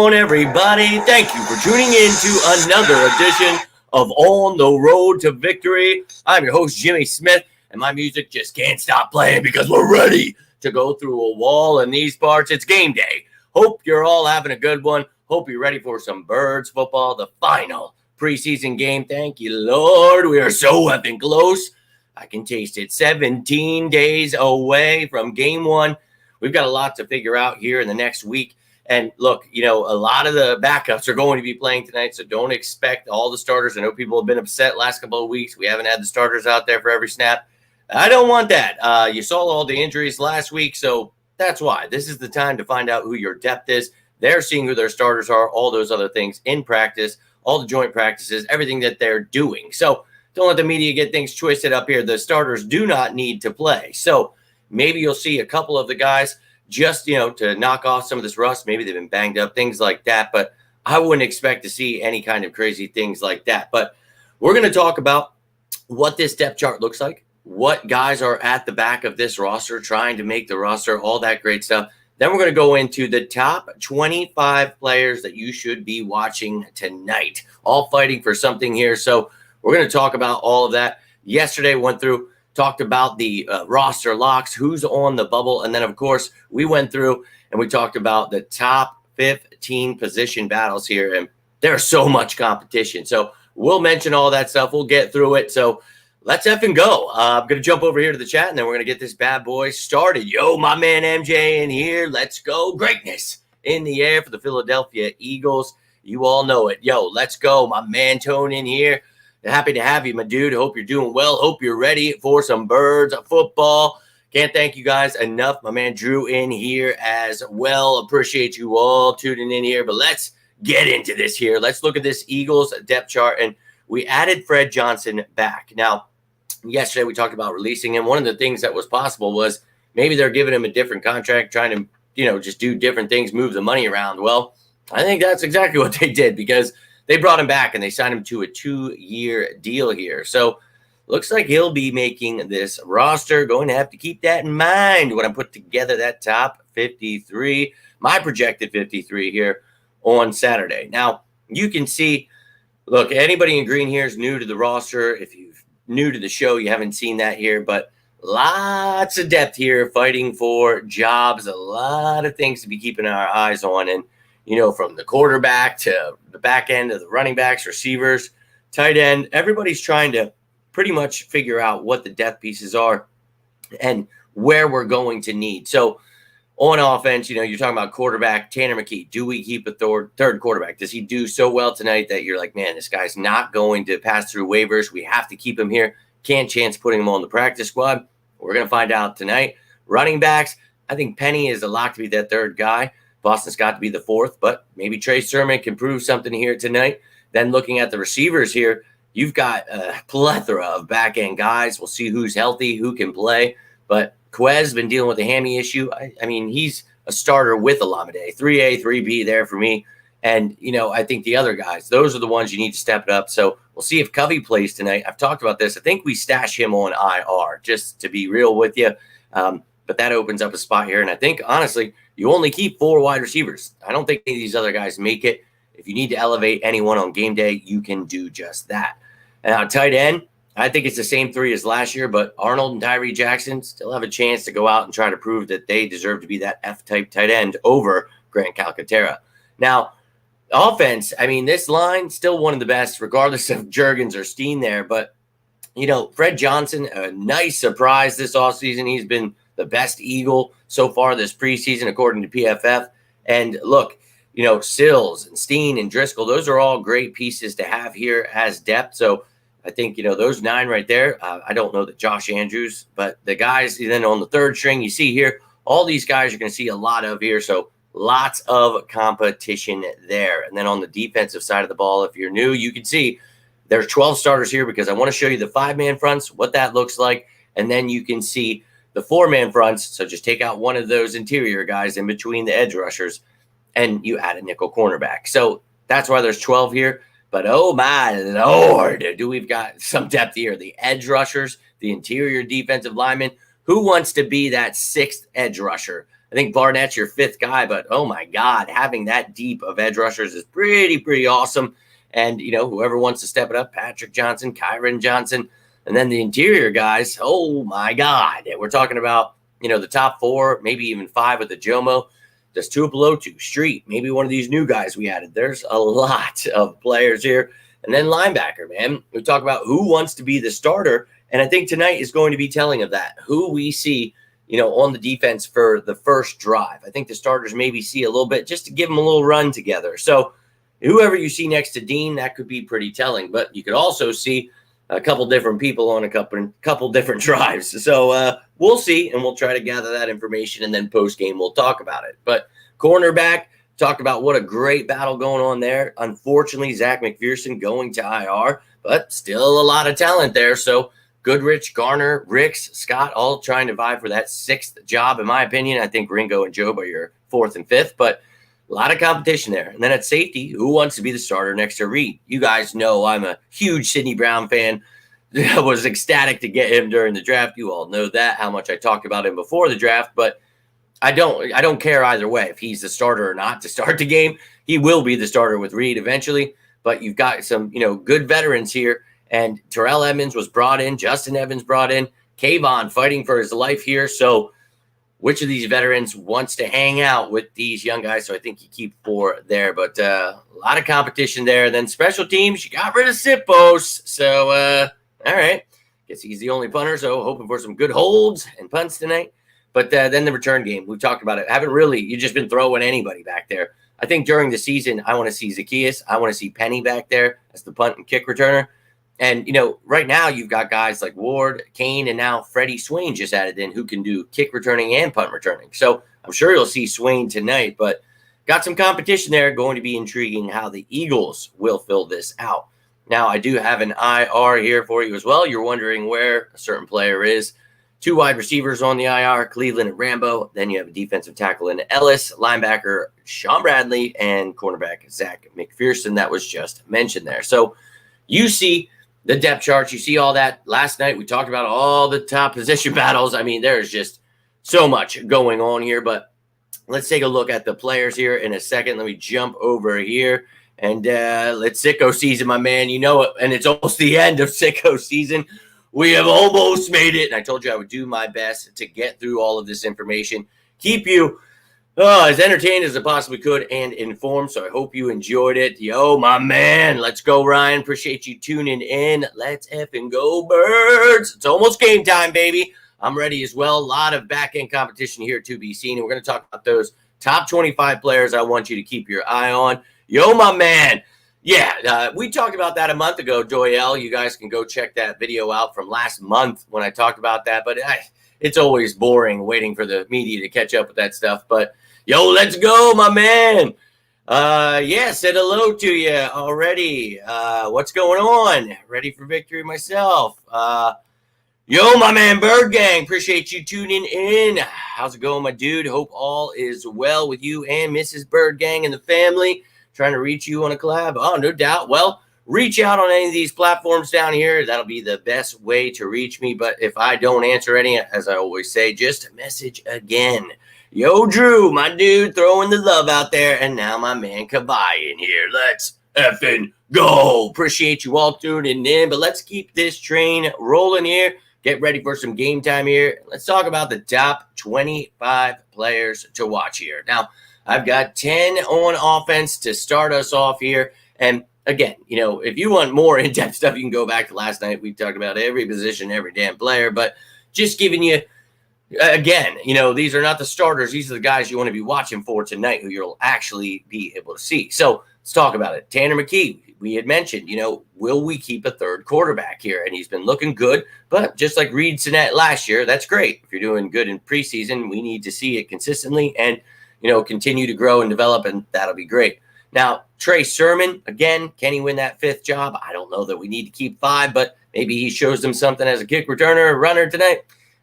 on, everybody? Thank you for tuning in to another edition of On the Road to Victory. I'm your host, Jimmy Smith, and my music just can't stop playing because we're ready to go through a wall in these parts. It's game day. Hope you're all having a good one. Hope you're ready for some Birds football, the final preseason game. Thank you, Lord. We are so effing close. I can taste it. 17 days away from game one. We've got a lot to figure out here in the next week. And look, a lot of the backups are going to be playing tonight, so don't expect all the starters. I know people have been upset last couple of weeks. We haven't had the starters out there for every snap. I don't want that. You saw all the injuries last week, so that's why. This is the time to find out who your depth is. They're seeing who their starters are, all those other things in practice, all the joint practices, everything that they're doing. So don't let the media get things twisted up here. The starters do not need to play. So maybe you'll see a couple of the guys just, to knock off some of this rust. Maybe they've been banged up, things like that. But I wouldn't expect to see any kind of crazy things like that. But we're going to talk about what this depth chart looks like, what guys are at the back of this roster trying to make the roster, all that great stuff. Then we're going to go into the top 25 players that you should be watching tonight, all fighting for something here. So we're going to talk about all of that. Yesterday went through, talked about the roster locks, who's on the bubble. And then, of course, we went through and we talked about the top 15 position battles here. And there's so much competition. So we'll mention all that stuff. We'll get through it. So let's effing go. I'm going to jump over here to the chat, and then we're going to get this bad boy started. Yo, my man MJ in here. Let's go. Greatness in the air for the Philadelphia Eagles. You all know it. Yo, let's go. My man Tone in here. Happy to have you, my dude. Hope you're doing well. Hope you're ready for some Birds football. Can't thank you guys enough. My man Drew in here as well. Appreciate you all tuning in here. But let's get into this here. Let's look at this Eagles depth chart. And we added Fred Johnson back. Now, yesterday we talked about releasing him. One of the things that was possible was maybe they're giving him a different contract, trying to, just do different things, move the money around. Well, I think that's exactly what they did because they brought him back and they signed him to a 2-year deal here. So looks like he'll be making this roster. Going to have to keep that in mind when I put together that top 53, my projected 53 here on Saturday. Now, you can see, look, anybody in green here is new to the roster. If you're new to the show, you haven't seen that here, but lots of depth here fighting for jobs, a lot of things to be keeping our eyes on. And from the quarterback to the back end of the running backs, receivers, tight end, everybody's trying to pretty much figure out what the depth pieces are and where we're going to need. So on offense, you're talking about quarterback, Tanner McKee. Do we keep a third quarterback? Does he do so well tonight that you're like, man, this guy's not going to pass through waivers? We have to keep him here. Can't chance putting him on the practice squad. We're going to find out tonight. Running backs, I think Penny is a lock to be that third guy. Boston Scott to be the fourth, but maybe Trey Sermon can prove something here tonight. Then looking at the receivers here, you've got a plethora of back-end guys. We'll see who's healthy, who can play. But Quez been dealing with a hammy issue. I mean, he's a starter with Olamide. 3A, 3B there for me. And, I think the other guys, those are the ones you need to step it up. So we'll see if Covey plays tonight. I've talked about this. I think we stash him on IR, just to be real with you. But that opens up a spot here. And I think, honestly, you only keep 4 wide receivers. I don't think any of these other guys make it. If you need to elevate anyone on game day, you can do just that. And on tight end, I think it's the same 3 as last year, but Arnold and Tyree Jackson still have a chance to go out and try to prove that they deserve to be that F-type tight end over Grant Calcaterra. Now, offense, I mean, this line, still one of the best, regardless of Juergens or Steen there. But, Fred Johnson, a nice surprise this offseason. He's been the best Eagle so far this preseason, according to PFF. And look, Sills and Steen and Driscoll, those are all great pieces to have here as depth. So I think, those 9 right there, I don't know that Josh Andrews, but the guys then on the third string, you see here, all these guys you're going to see a lot of here. So lots of competition there. And then on the defensive side of the ball, if you're new, you can see there's 12 starters here because I want to show you the 5-man fronts, what that looks like. And then you can see the 4-man fronts. So just take out one of those interior guys in between the edge rushers and you add a nickel cornerback. So that's why there's 12 here. But oh my Lord, we've got some depth here. The edge rushers, the interior defensive linemen. Who wants to be that 6th edge rusher? I think Barnett's your fifth guy, but oh my God, having that deep of edge rushers is pretty awesome. And, whoever wants to step it up, Patrick Johnson, Kyron Johnson, and then the interior guys, oh my God. We're talking about, the top four, maybe even five with the Jomo. Does Tuipulotu, Street, maybe one of these new guys we added. There's a lot of players here. And then linebacker, man. We talk about who wants to be the starter. And I think tonight is going to be telling of that. Who we see, on the defense for the first drive. I think the starters maybe see a little bit just to give them a little run together. So whoever you see next to Dean, that could be pretty telling. But you could also see a couple different people on a couple different drives. So we'll see, and we'll try to gather that information, and then post-game we'll talk about it. But cornerback, talked about what a great battle going on there. Unfortunately, Zach McPherson going to IR, but still a lot of talent there. So Goodrich, Garner, Ricks, Scott, all trying to vie for that sixth job, in my opinion. I think Ringo and Job are your fourth and fifth, but a lot of competition there. And then at safety, who wants to be the starter next to Reed? You guys know I'm a huge Sidney Brown fan. I was ecstatic to get him during the draft. You all know that, how much I talked about him before the draft, but I don't care either way if he's the starter or not to start the game. He will be the starter with Reed eventually, but you've got some, good veterans here. And Terrell Edmonds was brought in. Justin Evans brought in. Kayvon fighting for his life here. So which of these veterans wants to hang out with these young guys? So I think you keep 4 there. But a lot of competition there. Then special teams, you got rid of Sipos. So, all right. Guess he's the only punter. So hoping for some good holds and punts tonight. But then the return game, we've talked about it. You've just been throwing anybody back there. I think during the season, I want to see Zacchaeus. I want to see Penny back there as the punt and kick returner. And, right now you've got guys like Ward, Kane, and now Freddie Swain just added in who can do kick returning and punt returning. So I'm sure you'll see Swain tonight, but got some competition there. Going to be intriguing how the Eagles will fill this out. Now, I do have an IR here for you as well. You're wondering where a certain player is. 2 wide receivers on the IR, Cleveland and Rambo. Then you have a defensive tackle in Ellis, linebacker Sean Bradley, and cornerback Zach McPherson that was just mentioned there. So you see the depth charts, you see all that. Last night we talked about all the top position battles. I mean, there's just so much going on here, but let's take a look at the players here in a second. Let me jump over here and let's sicko season, my man. You know it, and it's almost the end of sicko season. We have almost made it, and I told you I would do my best to get through all of this information, keep you as entertained as I possibly could and informed. So I hope you enjoyed it. Yo, my man, let's go, Ryan. Appreciate you tuning in. Let's effing go, Birds. It's almost game time, baby. I'm ready as well. A lot of back-end competition here to be seen, and we're going to talk about those top 25 players I want you to keep your eye on. Yo, my man. Yeah, we talked about that a month ago, Doyle. You guys can go check that video out from last month when I talked about that, but it's always boring waiting for the media to catch up with that stuff. But yo, let's go, my man. Said hello to you already. What's going on? Ready for victory myself. Yo, my man, Bird Gang. Appreciate you tuning in. How's it going, my dude? Hope all is well with you and Mrs. Bird Gang and the family. Trying to reach you on a collab. Oh, no doubt. Well, reach out on any of these platforms down here. That'll be the best way to reach me. But if I don't answer any, as I always say, just message again. Yo, Drew, my dude, throwing the love out there. And now my man Kavai in here. Let's effing go. Appreciate you all tuning in. But let's keep this train rolling here. Get ready for some game time here. Let's talk about the top 25 players to watch here. Now, I've got 10 on offense to start us off here. And again, if you want more in-depth stuff, you can go back to last night. We talked about every position, every damn player, but just giving you, again, these are not the starters. These are the guys you want to be watching for tonight who you'll actually be able to see. So let's talk about it. Tanner McKee, we had mentioned, will we keep a third quarterback here? And he's been looking good, but just like Reed Sinnett last year, that's great. If you're doing good in preseason, we need to see it consistently and continue to grow and develop, and that'll be great. Now, Trey Sermon, again, can he win that 5th job? I don't know that we need to keep 5, but maybe he shows them something as a kick returner or runner tonight.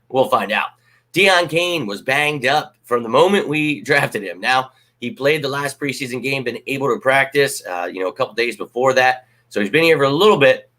We'll find out. Deion Kane was banged up from the moment we drafted him. Now, he played the last preseason game, been able to practice, a couple days before that. So he's been here for a little bit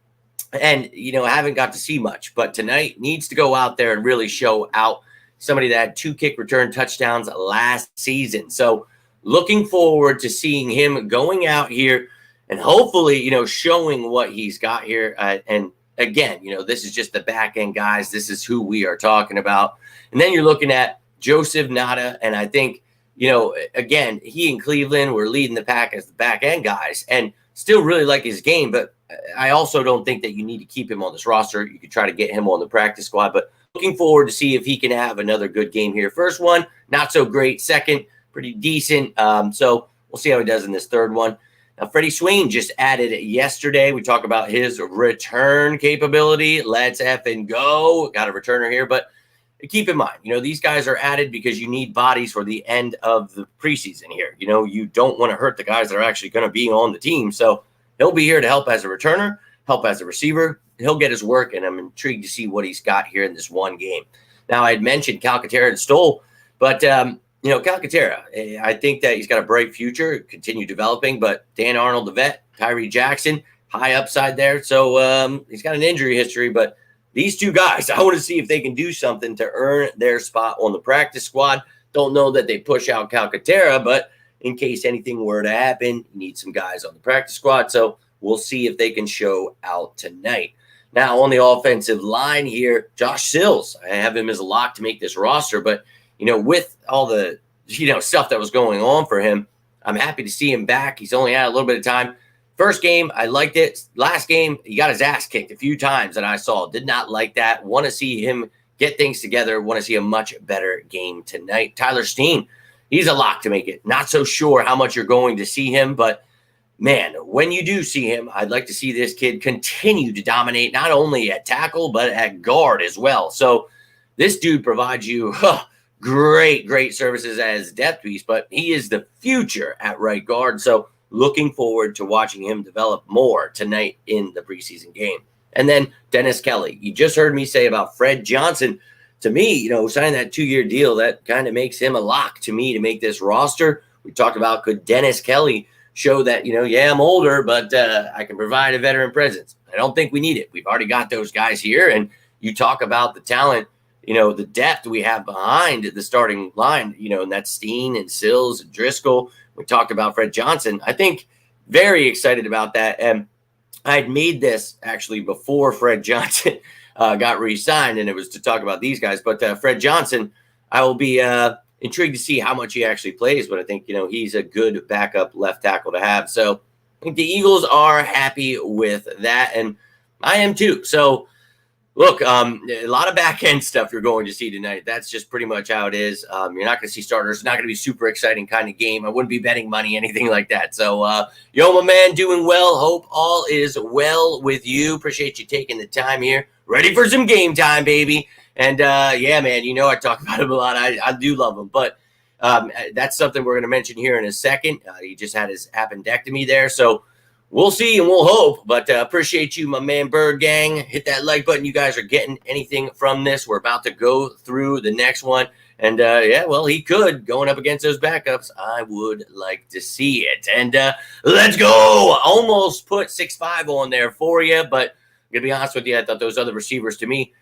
and, haven't got to see much. But tonight needs to go out there and really show out. somebody that had 2 kick return touchdowns last season. So looking forward to seeing him going out here and hopefully, showing what he's got here. And again, this is just the back end guys. This is who we are talking about. And then you're looking at Joseph Nada. And I think, again, he and Cleveland were leading the pack as the back end guys and still really like his game. But I also don't think that you need to keep him on this roster. You could try to get him on the practice squad, but looking forward to see if he can have another good game here. First one, not so great. Second, pretty decent. So we'll see how he does in this third one. Now, Freddie Swain just added yesterday. We talk about his return capability. Let's effing go. Got a returner here, but keep in mind, these guys are added because you need bodies for the end of the preseason here. You don't want to hurt the guys that are actually going to be on the team. So he'll be here to help as a returner, help as a receiver. He'll get his work, and I'm intrigued to see what he's got here in this one game. Now, I had mentioned Calcaterra and Stoll, but Calcaterra, I think that he's got a bright future, continue developing, but Dan Arnold, the vet, Tyree Jackson, high upside there. So he's got an injury history, but these two guys, I want to see if they can do something to earn their spot on the practice squad. Don't know that they push out Calcaterra, but in case anything were to happen, you need some guys on the practice squad. So we'll see if they can show out tonight. Now, on the offensive line here, Josh Sills, I have him as a lock to make this roster, but with all the, stuff that was going on for him, I'm happy to see him back. He's only had a little bit of time. First game, I liked it. Last game, he got his ass kicked a few times that I saw. Did not like that. Want to see him get things together. Want to see a much better game tonight. Tyler Steen, he's a lock to make it. Not so sure how much you're going to see him, but man, when you do see him, I'd like to see this kid continue to dominate, not only at tackle, but at guard as well. So this dude provides you great services as depth piece, but he is the future at right guard. So looking forward to watching him develop more tonight in the preseason game. And then Dennis Kelly. You just heard me say about Fred Johnson. To me, signing that 2-year deal, that kind of makes him a lock to me to make this roster. We talked about, could Dennis Kelly show that, I'm older, but I can provide a veteran presence. I don't think we need it. We've already got those guys here. And you talk about the talent, the depth we have behind the starting line, and that's Steen and Sills and Driscoll. We talked about Fred Johnson. I think very excited about that. And I had made this actually before Fred Johnson got re-signed, and it was to talk about these guys. But Fred Johnson, I will be intrigued to see how much he actually plays, but I think, he's a good backup left tackle to have. So I think the Eagles are happy with that, and I am too. So look, a lot of back end stuff you're going to see tonight. That's just pretty much how it is. You're not going to see starters. It's not going to be super exciting kind of game. I wouldn't be betting money, anything like that. So, my man, doing well. Hope all is well with you. Appreciate you taking the time here. Ready for some game time, baby. And, yeah, man, I talk about him a lot. I do love him. But that's something we're going to mention here in a second. He just had his appendectomy there. So we'll see and we'll hope. But appreciate you, my man, Bird Gang. Hit that like button. You guys are getting anything from this. We're about to go through the next one. And, he could. Going up against those backups, I would like to see it. And let's go. Almost put 6'5" on there for you. But I'm going to be honest with you, I thought those other receivers, to me,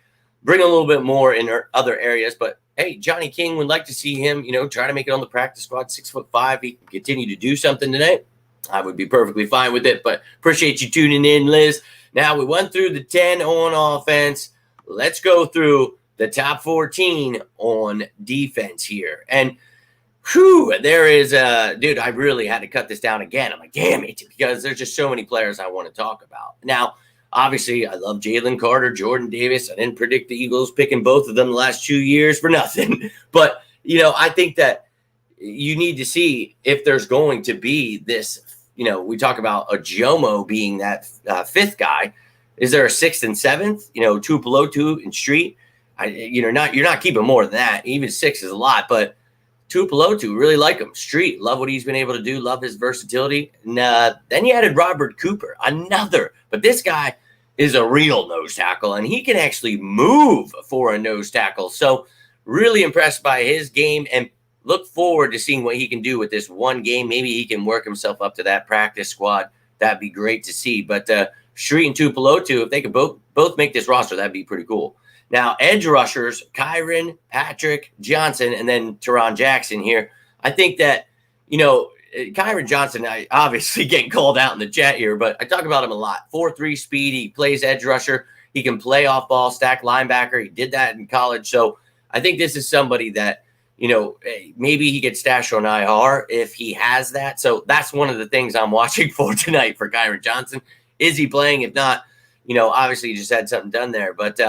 bring a little bit more in other areas. But, hey, Johnny King would like to see him, try to make it on the practice squad, 6'5". He can continue to do something tonight. I would be perfectly fine with it. But appreciate you tuning in, Liz. Now, we went through the 10 on offense. Let's go through the top 14 on defense here. And, there is dude, I really had to cut this down again. I'm like, damn it, because there's just so many players I want to talk about. Now, obviously, I love Jalen Carter, Jordan Davis. I didn't predict the Eagles picking both of them the last 2 years for nothing. But, I think that you need to see if there's going to be this, we talk about a Jomo being that fifth guy. Is there a sixth and seventh, Tuipulotu and Street? You're not keeping more than that. Even 6 is a lot, but Tuipulotu, really like him. Street, love what he's been able to do, love his versatility. And then you added Robert Cooper, but this guy is a real nose tackle, and he can actually move for a nose tackle. So really impressed by his game and look forward to seeing what he can do with this one game. Maybe he can work himself up to that practice squad. That'd be great to see. But Street and Tuipulotu, if they could both make this roster, that'd be pretty cool. Now, edge rushers, Kyron, Patrick, Johnson, and then Teron Jackson here. I think that, Kyron Johnson, I obviously getting called out in the chat here, but I talk about him a lot. 4.3 speed. He plays edge rusher. He can play off ball, stack linebacker. He did that in college. So I think this is somebody that, maybe he gets stashed on IR if he has that. So that's one of the things I'm watching for tonight for Kyron Johnson. Is he playing? If not, obviously he just had something done there. But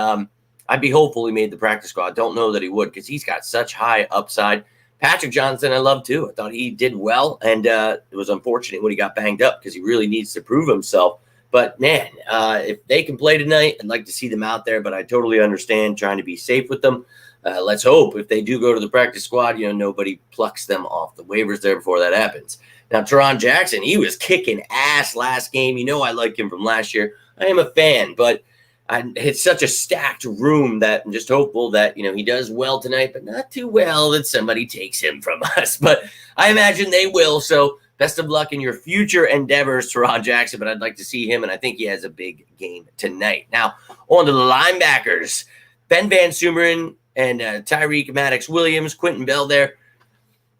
I'd be hopeful he made the practice squad. Don't know that he would because he's got such high upside. Patrick Johnson, I love too. I thought he did well, and it was unfortunate when he got banged up because he really needs to prove himself. But, man, if they can play tonight, I'd like to see them out there, but I totally understand trying to be safe with them. Let's hope if they do go to the practice squad, nobody plucks them off the waivers there before that happens. Now, Teron Jackson, he was kicking ass last game. I like him from last year. I am a fan, but it's such a stacked room that I'm just hopeful that, he does well tonight, but not too well that somebody takes him from us. But I imagine they will. So best of luck in your future endeavors, Teron Jackson. But I'd like to see him, and I think he has a big game tonight. Now, on to the linebackers. Ben Van Sumeren and Tyreek Maddox-Williams, Quentin Bell there.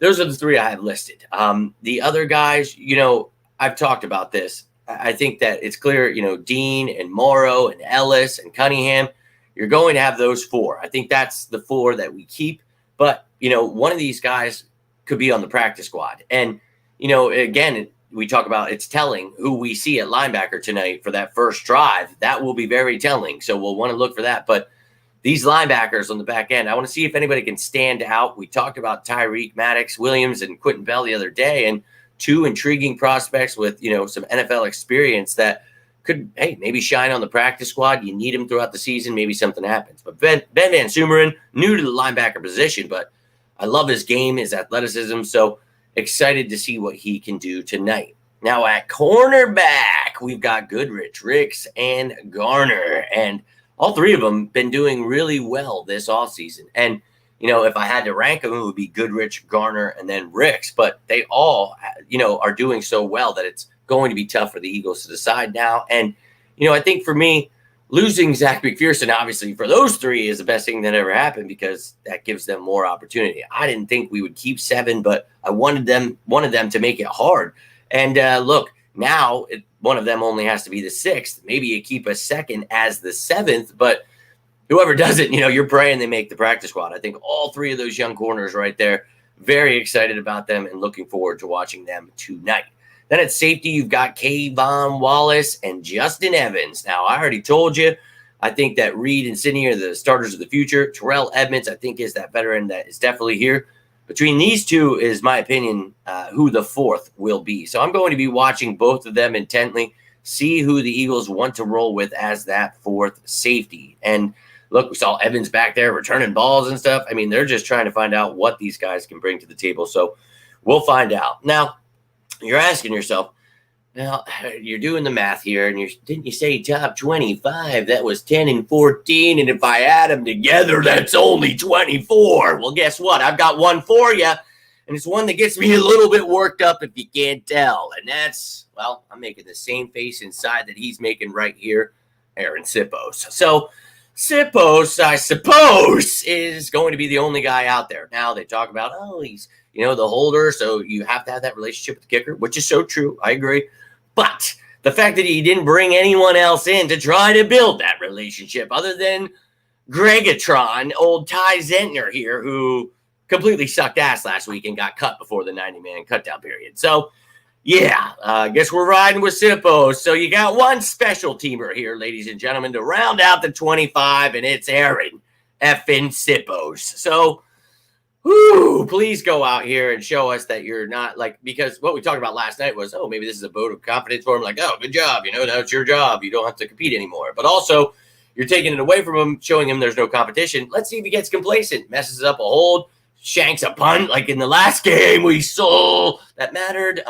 Those are the three I have listed. The other guys, I've talked about this. I think that it's clear, Dean and Morrow and Ellis and Cunningham, you're going to have those four. I think that's the four that we keep. But, one of these guys could be on the practice squad. And, again, we talk about it's telling who we see at linebacker tonight for that first drive. That will be very telling. So we'll want to look for that. But these linebackers on the back end, I want to see if anybody can stand out. We talked about Tyreek Maddox-Williams and Quentin Bell the other day, and two intriguing prospects with, some NFL experience that could, maybe shine on the practice squad. You need them throughout the season. Maybe something happens. But Ben Van Sumeren, new to the linebacker position, but I love his game, his athleticism. So excited to see what he can do tonight. Now at cornerback, we've got Goodrich, Ricks, and Garner. And all three of them been doing really well this offseason. And if I had to rank them, it would be Goodrich, Garner, and then Ricks. But they all, are doing so well that it's going to be tough for the Eagles to decide now. And, I think for me, losing Zach McPherson, obviously, for those three is the best thing that ever happened because that gives them more opportunity. I didn't think we would keep 7, but I wanted them to make it hard. And look, now one of them only has to be the 6th. Maybe you keep a second as the 7th, but whoever does it, you're praying they make the practice squad. I think all three of those young corners right there, very excited about them and looking forward to watching them tonight. Then at safety, you've got Kayvon Wallace and Justin Evans. Now, I already told you, I think that Reed and Sidney are the starters of the future. Terrell Edmonds, I think, is that veteran that is definitely here. Between these two is, my opinion, who the 4th will be. So I'm going to be watching both of them intently, see who the Eagles want to roll with as that 4th safety. And look, we saw Evans back there returning balls and stuff. I mean, they're just trying to find out what these guys can bring to the table. So we'll find out. Now, you're asking yourself, now you're doing the math here, and didn't you say top 25? That was 10 and 14, and if I add them together, that's only 24. Well, guess what? I've got one for you, and it's one that gets me a little bit worked up if you can't tell. And that's, well, I'm making the same face inside that he's making right here, Aaron Sippos. So Sippos, I suppose, is going to be the only guy out there. Now they talk about, he's, the holder, so you have to have that relationship with the kicker, which is so true. I agree. But the fact that he didn't bring anyone else in to try to build that relationship other than Gregatron, old Ty Zentner here, who completely sucked ass last week and got cut before the 90-man cutdown period. So, yeah, I guess we're riding with Sippos. So you got one special teamer here, ladies and gentlemen, to round out the 25, and it's Aaron effing Sippos. So, please go out here and show us that you're not because what we talked about last night was, maybe this is a vote of confidence for him. Good job. Now it's your job. You don't have to compete anymore. But also, you're taking it away from him, showing him there's no competition. Let's see if he gets complacent, messes up a hold, shanks a punt like in the last game we saw that mattered.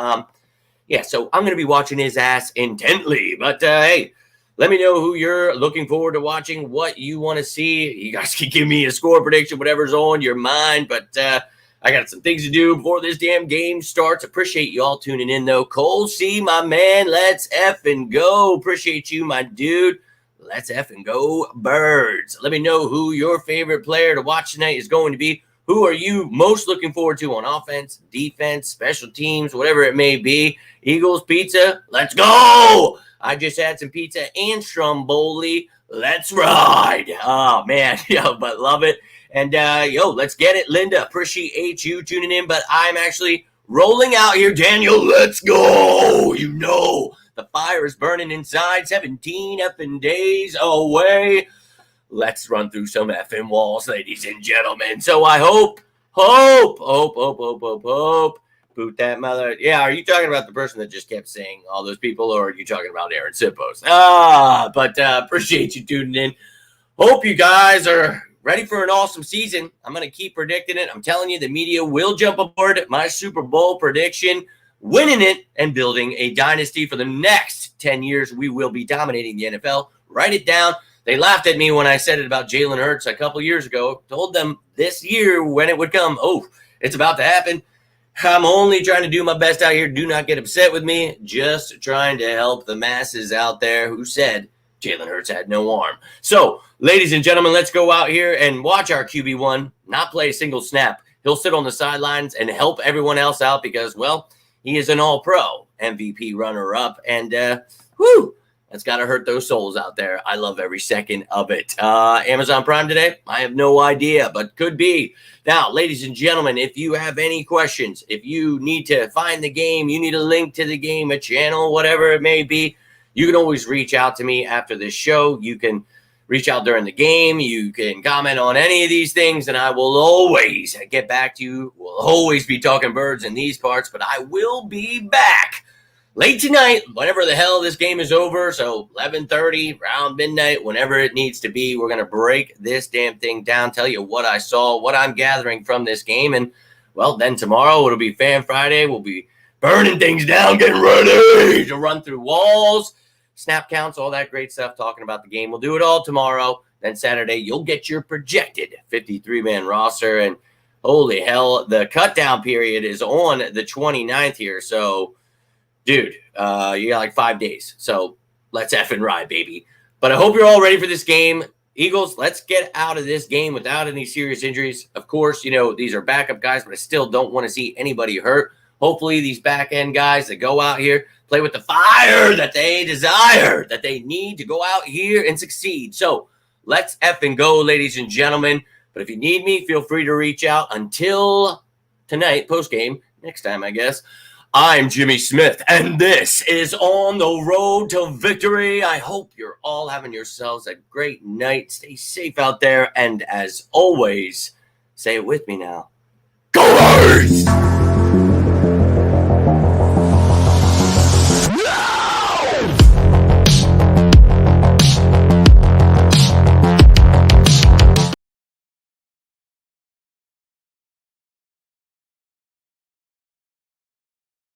So I'm going to be watching his ass intently. But, hey, let me know who you're looking forward to watching, what you want to see. You guys can give me a score prediction, whatever's on your mind. But I got some things to do before this damn game starts. Appreciate you all tuning in, though. Cole C, my man, let's effing go. Appreciate you, my dude. let's effing go Birds. Let me know who your favorite player to watch tonight is going to be. Who are you most looking forward to on offense, defense, special teams, whatever it may be? Eagles pizza, let's go! I just had some pizza and Stromboli. Let's ride. Oh, man. But love it. And, let's get it. Linda, appreciate you tuning in. But I'm actually rolling out here. Daniel, let's go. The fire is burning inside. 17 effing days away. Let's run through some effing walls, ladies and gentlemen. So I hope. Boot that mother. Yeah, are you talking about the person that just kept saying all those people, or are you talking about Aaron Sippos? But appreciate you tuning in. Hope you guys are ready for an awesome season. I'm going to keep predicting it. I'm telling you, the media will jump aboard my Super Bowl prediction, winning it and building a dynasty for the next 10 years. We will be dominating the NFL. Write it down. They laughed at me when I said it about Jalen Hurts a couple years ago. Told them this year when it would come. Oh, it's about to happen. I'm only trying to do my best out here. Do not get upset with me. Just trying to help the masses out there who said Jalen Hurts had no arm. So, ladies and gentlemen, let's go out here and watch our QB1 not play a single snap. He'll sit on the sidelines and help everyone else out because, well, he is an all-pro MVP runner-up. And, that's got to hurt those souls out there. I love every second of it. Amazon Prime today? I have no idea, but could be. Now, ladies and gentlemen, if you have any questions, if you need to find the game, you need a link to the game, a channel, whatever it may be, you can always reach out to me after this show. You can reach out during the game. You can comment on any of these things, and I will always get back to you. We'll always be talking birds in these parts, but I will be back late tonight, whenever the hell this game is over. So 11:30, around midnight, whenever it needs to be, we're going to break this damn thing down, tell you what I saw, what I'm gathering from this game. And, well, then tomorrow it'll be Fan Friday. We'll be burning things down, getting ready to run through walls, snap counts, all that great stuff, talking about the game. We'll do it all tomorrow. Then Saturday, you'll get your projected 53-man roster. And holy hell, the cut-down period is on the 29th here. So, dude, you got like 5 days. So let's effing ride, baby. But I hope you're all ready for this game. Eagles, let's get out of this game without any serious injuries. Of course, these are backup guys, but I still don't want to see anybody hurt. Hopefully these back-end guys that go out here, play with the fire that they desire, that they need to go out here and succeed. So let's effing go, ladies and gentlemen. But if you need me, feel free to reach out. Until tonight, post-game, next time, I guess. I'm Jimmy Smith, and this is On the Road to Victory. I hope you're all having yourselves a great night. Stay safe out there, and as always, say it with me now. Go Birds!